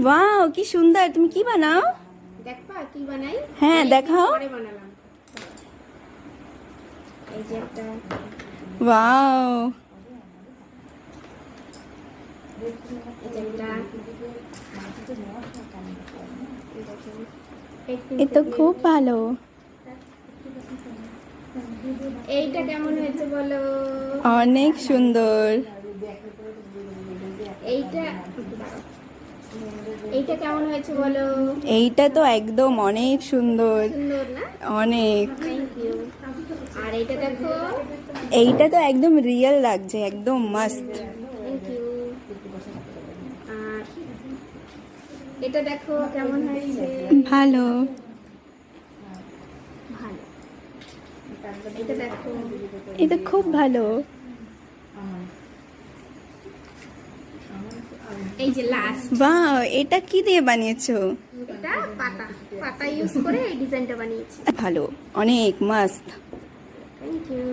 Wow, কি সুন্দর! তুমি কি বানাও? দেখবা কি বানাই? হ্যাঁ, দেখাও। পরে বানালাম। এই যে একটা ওয়াও, এ তো খুব ভালো। এইটা কেমন হয়েছে বলো? অনেক সুন্দর। এইটা এইটা কেমন হয়েছে বলো? এইটা তো একদম অনেক সুন্দর, সুন্দর না? অনেক। Thank you. আর এইটা দেখো। এইটা তো একদম রিয়েল লাগছে, একদম মাস্ত। Thank you. আর এটা দেখো কেমন হয়েছে? ভালো। ভালো। এটা দেখো। এটা খুব ভালো। এই যে লাস্ট। বাহ, এটা কি দিয়ে বানিয়েছো? এটা পাতা পাতা ইউজ করে এই ডিজাইনটা বানিয়েছি। ভালো, অনেক মাস্ত। Thank you.